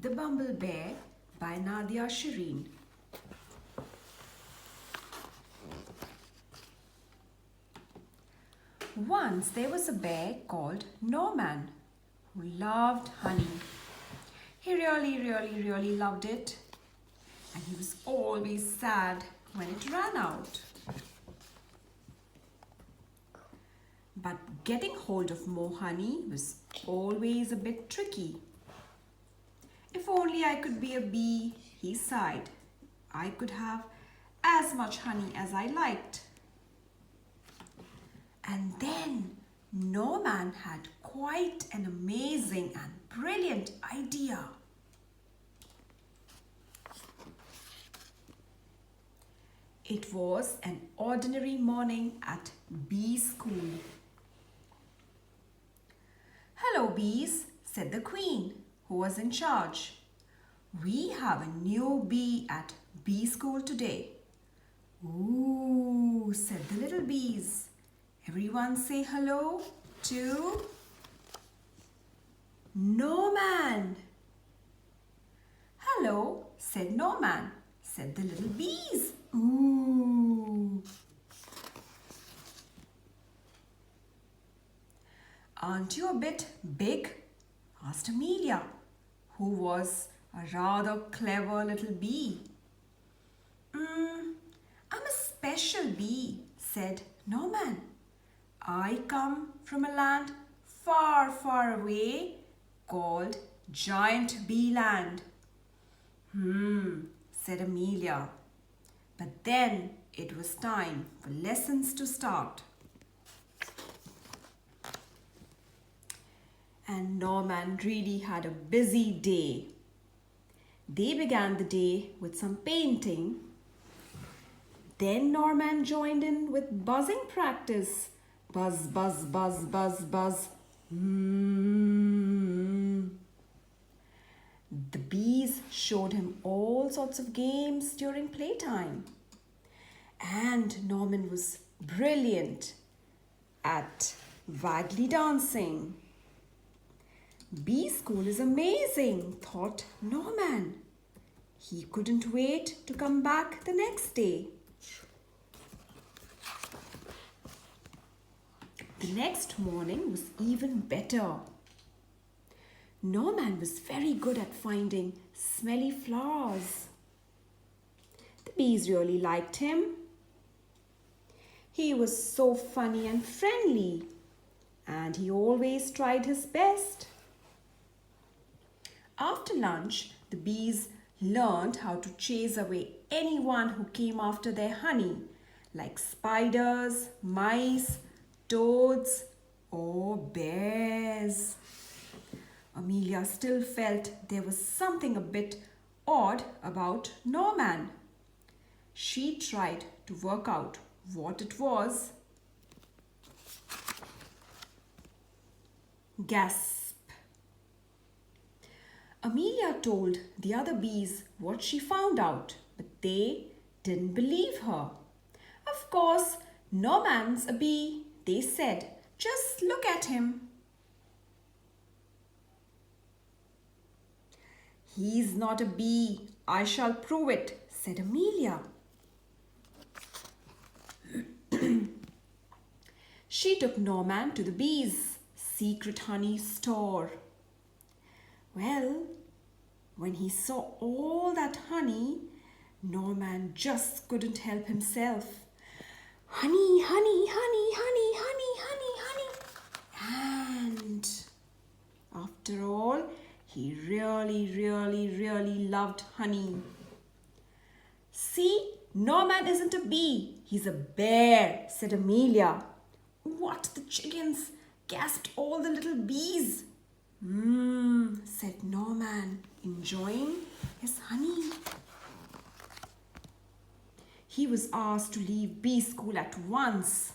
The Bumble Bear by Nadia Shireen. Once there was a bear called Norman who loved honey. He really loved it, and he was always sad when it ran out. But getting hold of more honey was always a bit tricky. If only I could be a bee, he sighed. I could have as much honey as I liked. And then Norman had quite an amazing and brilliant idea. It was an ordinary morning at bee school. "Hello, bees," said the queen, who was in charge. "We have a new bee at bee school today." "Ooh," said the little bees. Everyone say hello to Norman. "Hello," said Norman, said the little bees. "Ooh." "Aren't you a bit big?" asked Amelia, who was a rather clever little bee. I'm a special bee," said Norman. "I come from a land far away called Giant Bee Land." Said Amelia. But then it was time for lessons to start. And Norman really had a busy day. They began the day with some painting. Then Norman joined in with buzzing practice. Buzz, buzz, buzz, buzz, buzz. The bees showed him all sorts of games during playtime. And Norman was brilliant at waggly dancing. Bee school is amazing, thought Norman. He couldn't wait to come back the next day. The next morning was even better. Norman was very good at finding smelly flowers. The bees really liked him. He was so funny and friendly, and he always tried his best. After lunch, the bees learned how to chase away anyone who came after their honey, like spiders, mice, toads, or bears. Amelia still felt there was something a bit odd about Norman. She tried to work out what it was. Gasp! Amelia told the other bees what she found out, but they didn't believe her. "Of course, Norman's a bee," they said. "Just look at him." "He's not a bee. I shall prove it," said Amelia. She took Norman to the bees' secret honey store. Well, when he saw all that honey, Norman just couldn't help himself. Honey, honey, honey, honey, honey, honey, honey. And after all, he really loved honey. "See, Norman isn't a bee. He's a bear," said Amelia. "What the chickens?" gasped all the little bees. Said Norman, enjoying his honey. He was asked to leave bee school at once.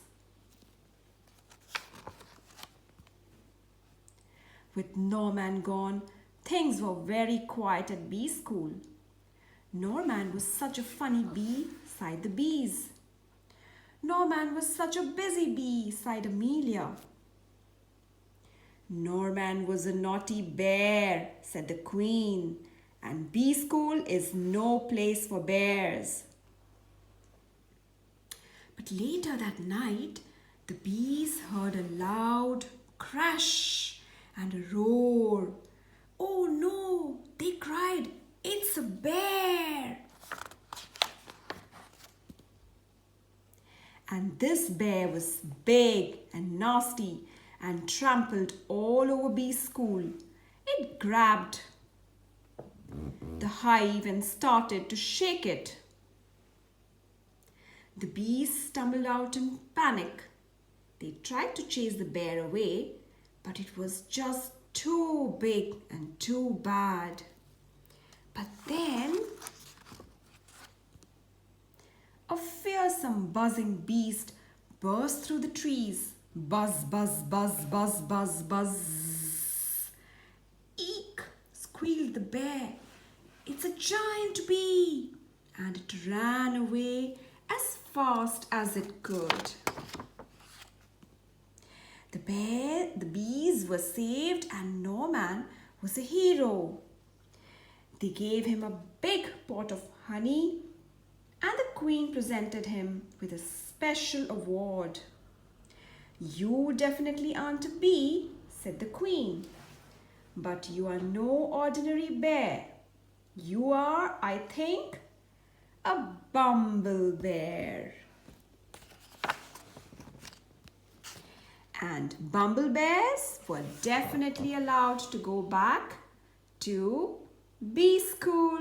With Norman gone, things were very quiet at bee school. Norman was such a funny bee, sighed the bees. Norman was such a busy bee, sighed Amelia. Norman was a naughty bear, said the queen. and bee school is no place for bears. But later that night, the bees heard a loud crash and a roar. Oh no, they cried, it's a bear! And this bear was big and nasty and trampled all over Bee's school. It grabbed the hive and started to shake it. The bees stumbled out in panic. They tried to chase the bear away, but it was just too big and too bad. But then a fearsome buzzing beast burst through the trees. Buzz, buzz, buzz, buzz, buzz, buzz. Eek! Squealed the bear. It's a giant bee! And it ran away as fast as it could. The bees were saved and Norman was a hero. They gave him a big pot of honey and the queen presented him with a special award. You definitely aren't a bee, said the queen, but you are no ordinary bear. You are, I think, a bumble bear. And bumble bears were definitely allowed to go back to bee school.